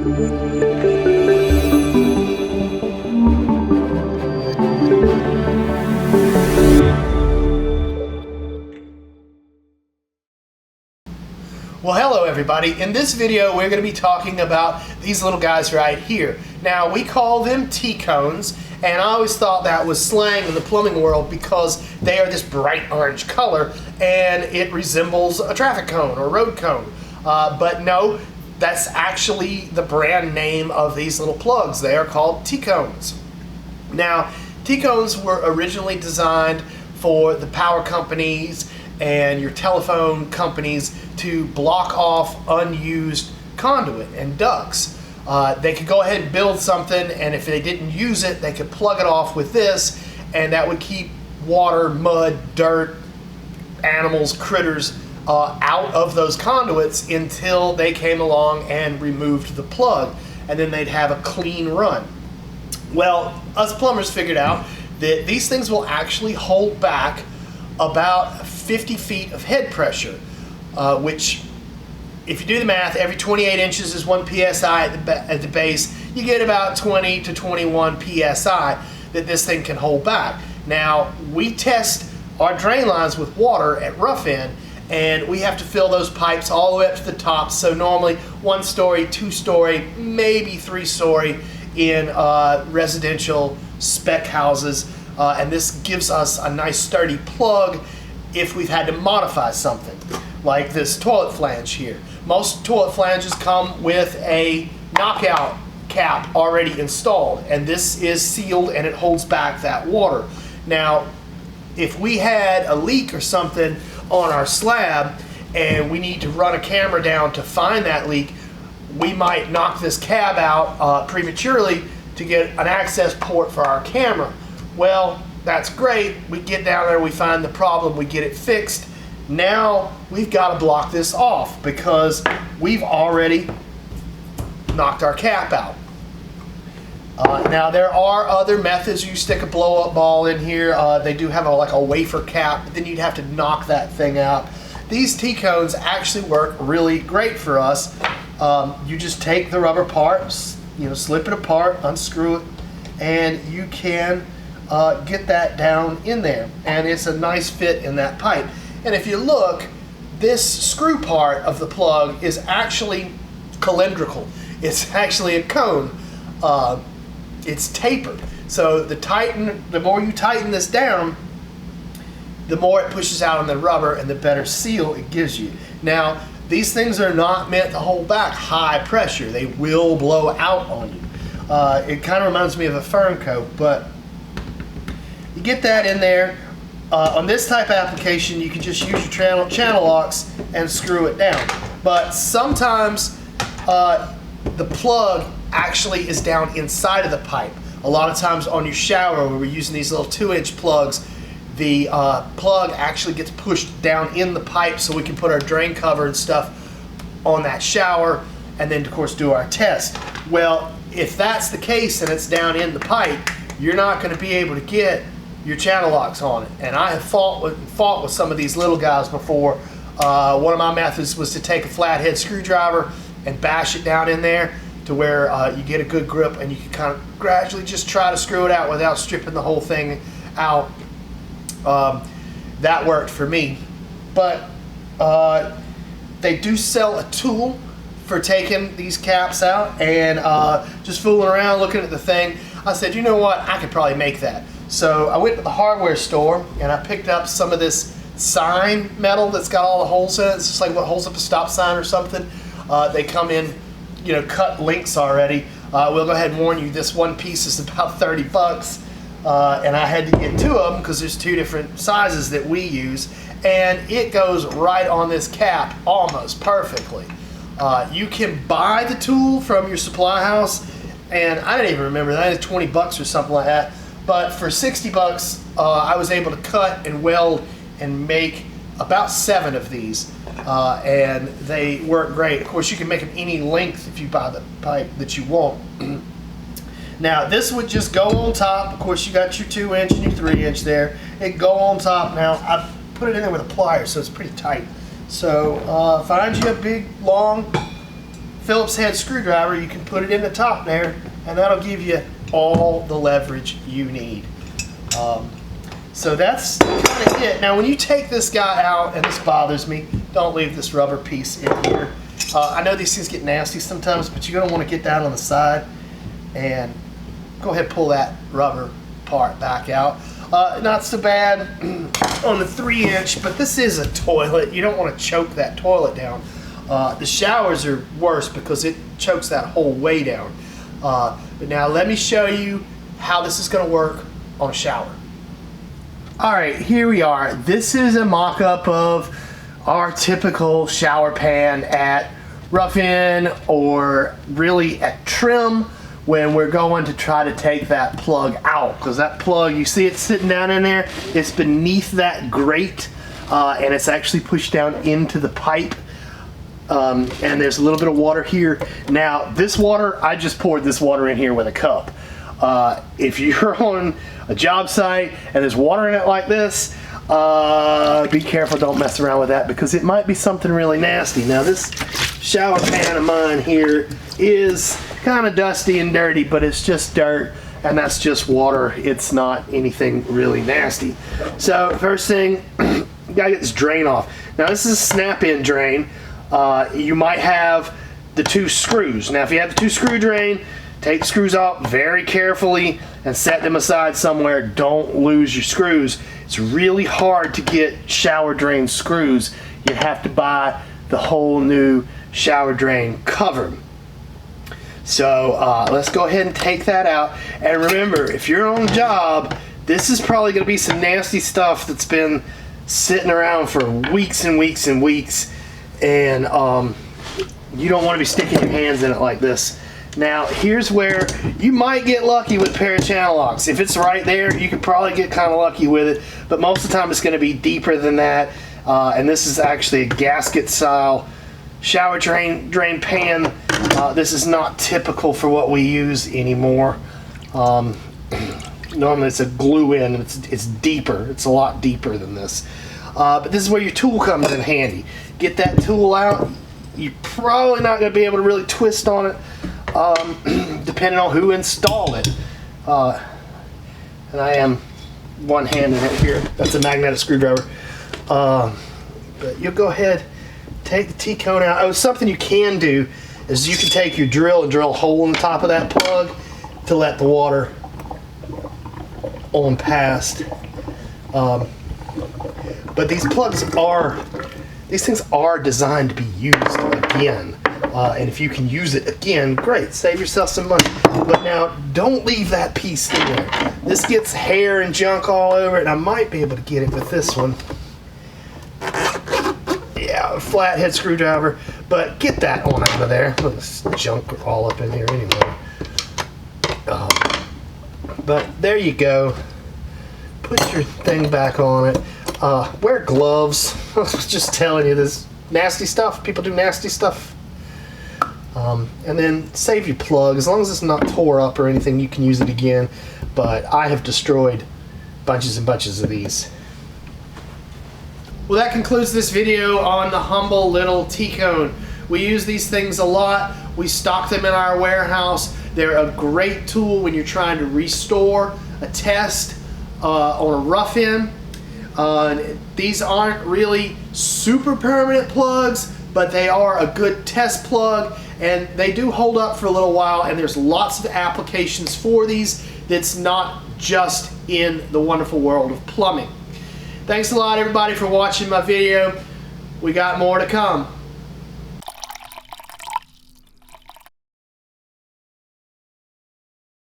Well, hello everybody. In this video we're going to be talking about these little guys right here. Now we call them T-cones, and I always thought that was slang in the plumbing world because they are this bright orange color and it resembles a traffic cone or road cone. But no, that's actually the brand name of these little plugs. They are called T-cones. Now, T-cones were originally designed for the power companies and your telephone companies to block off unused conduit and ducts. They could go ahead and build something, and if they didn't use it, they could plug it off with this, and that would keep water, mud, dirt, animals, critters out of those conduits until they came along and removed the plug, and then they'd have a clean run. Well, us plumbers figured out that these things will actually hold back about 50 feet of head pressure, which, if you do the math, every 28 inches is 1 psi at the base. You get about 20 to 21 psi that this thing can hold back. Now, we test our drain lines with water at rough end, and we have to fill those pipes all the way up to the top. So normally 1-story, 2-story, maybe 3-story in residential spec houses. And this gives us a nice sturdy plug if we've had to modify something, like this toilet flange here. Most toilet flanges come with a knockout cap already installed, and this is sealed and it holds back that water. Now, if we had a leak or something on our slab and we need to run a camera down to find that leak, we might knock this cab out prematurely to get an access port for our camera. Well, that's great. We get down there, we find the problem, we get it fixed. Now we've got to block this off because we've already knocked our cap out. Now there are other methods. You stick a blow-up ball in here. They do have like a wafer cap, but then you'd have to knock that thing out. These T-cones actually work really great for us. You just take the rubber parts, slip it apart, unscrew it, and you can get that down in there, and it's a nice fit in that pipe. And if you look, this screw part of the plug is actually cylindrical. It's actually a cone. It's tapered. So the more you tighten this down, the more it pushes out on the rubber and the better seal it gives you. Now, these things are not meant to hold back high pressure. They will blow out on you. It kind of reminds me of a firm coat, but you get that in there. On this type of application, you can just use your channel locks and screw it down. But sometimes the plug actually is down inside of the pipe. A lot of times on your shower, where we're using these little 2-inch plugs, the plug actually gets pushed down in the pipe so we can put our drain cover and stuff on that shower and then, of course, do our test. Well, if that's the case and it's down in the pipe, you're not going to be able to get your channel locks on it. And I have fought with some of these little guys before. One of my methods was to take a flathead screwdriver and bash it down in there to where you get a good grip, and you can kind of gradually just try to screw it out without stripping the whole thing out. That worked for me. But they do sell a tool for taking these caps out, and just fooling around looking at the thing, I said, you know what, I could probably make that. So I went to the hardware store and I picked up some of this sign metal that's got all the holes in it. It's just like what holds up a stop sign or something. They come in, cut links already. We'll go ahead and warn you, this one piece is about 30 bucks. And I had to get 2 of them because there's 2 different sizes that we use. And it goes right on this cap almost perfectly. You can buy the tool from your supply house, and I didn't even remember that. It was 20 bucks or something like that. But for 60 bucks, I was able to cut and weld and make about 7 of these. And they work great. Of course, you can make them any length if you buy the pipe that you want. Now, this would just go on top. Of course, you got your 2-inch and your 3-inch there. It go on top. Now, I put it in there with a plier, so it's pretty tight. So, find you a big, long Phillips head screwdriver, you can put it in the top there, and that'll give you all the leverage you need. So that's kind of it. Now when you take this guy out, and this bothers me, don't leave this rubber piece in here. I know these things get nasty sometimes, but you're going to want to get down on the side and go ahead and pull that rubber part back out. Not so bad on the 3-inch, but this is a toilet. You don't want to choke that toilet down. The showers are worse because it chokes that whole way down. But now let me show you how this is going to work on a shower. Alright, here we are. This is a mock-up of our typical shower pan at rough-in, or really at trim, when we're going to try to take that plug out. Because that plug, you see it sitting down in there, it's beneath that grate, and it's actually pushed down into the pipe. And there's a little bit of water here. Now, this water, I just poured this water in here with a cup. If you're on a job site and there's water in it like this, be careful, don't mess around with that, because it might be something really nasty. Now this shower pan of mine here is kind of dusty and dirty, but it's just dirt, and that's just water. It's not anything really nasty. So first thing, you gotta get this drain off. Now this is a snap-in drain. You might have the 2 screws. Now if you have the 2 screw drain, take the screws off very carefully and set them aside somewhere. Don't lose your screws. It's really hard to get shower drain screws. You have to buy the whole new shower drain cover. So let's go ahead and take that out. And remember, if you're on a job, this is probably going to be some nasty stuff that's been sitting around for weeks and weeks and weeks. And you don't want to be sticking your hands in it like this. Now, here's where you might get lucky with a pair of channel locks. If it's right there, you could probably get kind of lucky with it, but most of the time it's going to be deeper than that. And this is actually a gasket style shower drain pan. This is not typical for what we use anymore. Normally it's a glue in, and it's deeper. It's a lot deeper than this. But this is where your tool comes in handy. Get that tool out. You're probably not going to be able to really twist on it, depending on who installed it. And I am one-handed it here. That's a magnetic screwdriver. But you'll go ahead, take the T-cone out. Oh, something you can do is you can take your drill and drill a hole in the top of that plug to let the water on past. But these things are designed to be used again. And if you can use it again, great, save yourself some money. But now, don't leave that piece in there. This gets hair and junk all over it, and I might be able to get it with this one. Yeah, a flathead screwdriver, but get that on out of there. Look, this junk all up in here anyway. But there you go. Put your thing back on it. Wear gloves. I was just telling you, this nasty stuff. People do nasty stuff. And then save your plug. As long as it's not tore up or anything, you can use it again. But I have destroyed bunches and bunches of these. Well, that concludes this video on the humble little T-cone. We use these things a lot. We stock them in our warehouse. They're a great tool when you're trying to restore a test on a rough-in. These aren't really super permanent plugs, but they are a good test plug, and they do hold up for a little while, and there's lots of applications for these that's not just in the wonderful world of plumbing. Thanks a lot, everybody, for watching my video. We got more to come.